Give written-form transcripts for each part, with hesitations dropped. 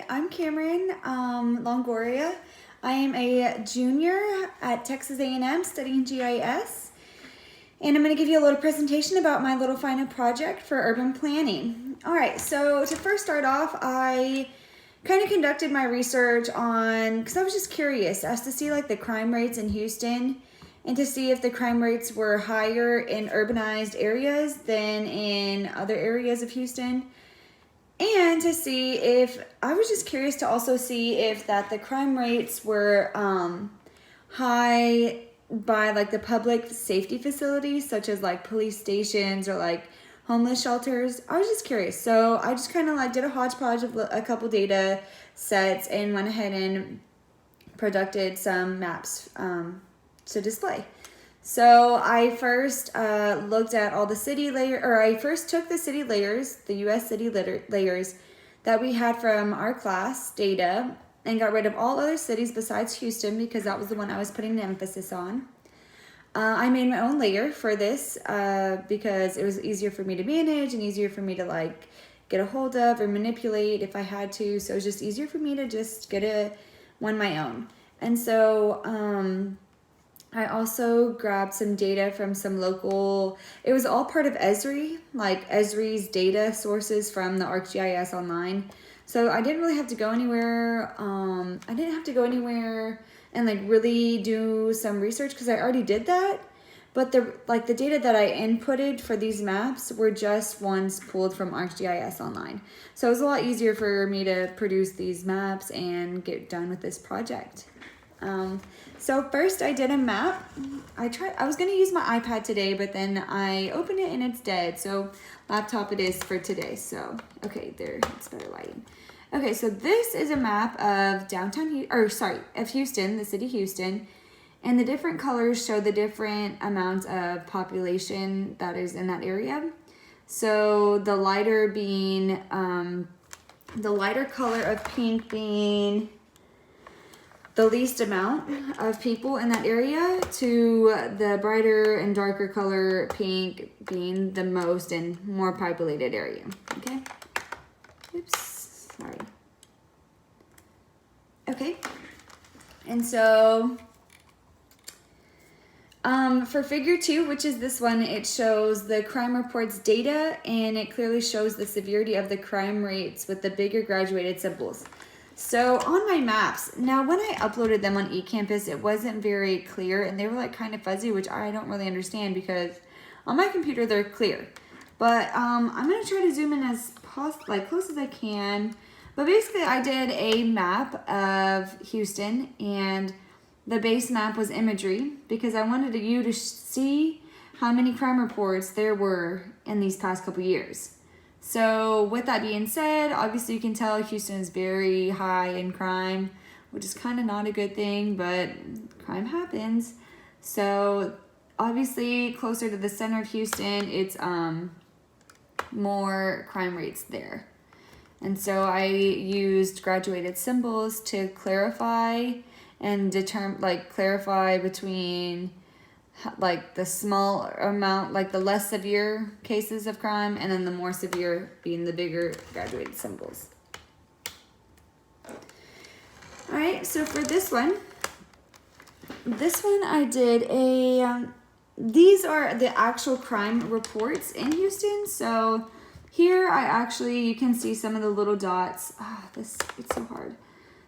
Hi, I'm Cameron Longoria. I am a junior at Texas A&M studying GIS, and I'm going to give you a little presentation about my little final project for urban planning. All right, so to first start off, I kind of conducted my research on, because I was just curious as to see like the crime rates in Houston and to see if the crime rates were higher in urbanized areas than in other areas of Houston. And to see if, I was just curious to also see if that the crime rates were high by like the public safety facilities, such as like police stations or like homeless shelters. I was just curious. So I just kind of like did a hodgepodge of a couple data sets and went ahead and produced some maps to display. So I first looked at all the city I first took the city layers, the U.S. city layers that we had from our class data and got rid of all other cities besides Houston because that was the one I was putting the emphasis on. I made my own layer for this because it was easier for me to manage and easier for me to like get a hold of or manipulate if I had to. So it was just easier for me to just get one my own. And so I also grabbed some data from some local, it was all part of Esri, like Esri's data sources from the ArcGIS Online. So I didn't really have to go anywhere. I didn't have to go anywhere and like really do some research because I already did that. But the data that I inputted for these maps were just ones pulled from ArcGIS Online. So it was a lot easier for me to produce these maps and get done with this project. So first I did a map. I was going to use my iPad today, but then I opened it and it's dead. So laptop it is for today. So, okay, there, it's better lighting. Okay, so this is a map of of Houston, the city Houston. And the different colors show the different amounts of population that is in that area. So the lighter being, the lighter color of pink being the least amount of people in that area to the brighter and darker color pink being the most and more populated area. Okay. Oops. Sorry. Okay. And so for figure 2, which is this one, it shows the crime reports data and it clearly shows the severity of the crime rates with the bigger graduated symbols. So on my maps, now when I uploaded them on eCampus, it wasn't very clear and they were like kind of fuzzy, which I don't really understand because on my computer they're clear. But I'm going to try to zoom in as close as I can. But basically I did a map of Houston and the base map was imagery because I wanted you to see how many crime reports there were in these past couple years. So with that being said, obviously you can tell Houston is very high in crime, which is kind of not a good thing, but crime happens. So obviously closer to the center of Houston, it's more crime rates there. And so I used graduated symbols to clarify and clarify between like the small amount, like the less severe cases of crime, and then the more severe being the bigger graduated symbols. All right, so for this one I did these are the actual crime reports in Houston. So here you can see some of the little dots. It's so hard.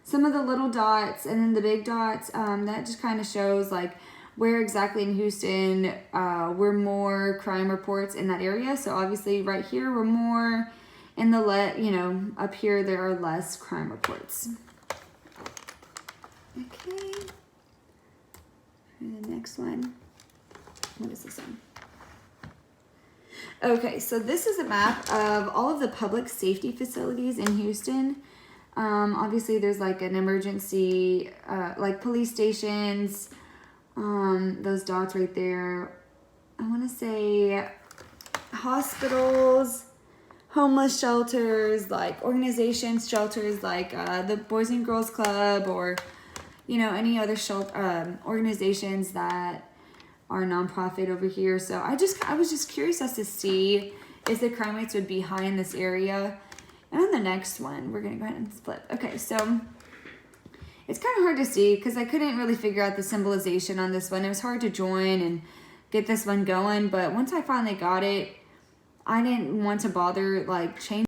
Some of the little dots and then the big dots, that just kind of shows like where exactly in Houston were more crime reports in that area. So obviously right here we're more in the up here there are less crime reports. Okay. And the next one. What is this one? Okay, so this is a map of all of the public safety facilities in Houston. Obviously there's like an emergency, like police stations, those dots right there. I want to say hospitals, homeless shelters, like organizations, shelters like the Boys and Girls Club or, any other organizations that are nonprofit over here. So I was just curious as to see if the crime rates would be high in this area. And on the next one, we're going to go ahead and flip. Okay, so it's kind of hard to see because I couldn't really figure out the symbolization on this one. It was hard to join and get this one going, but once I finally got it, I didn't want to bother like changing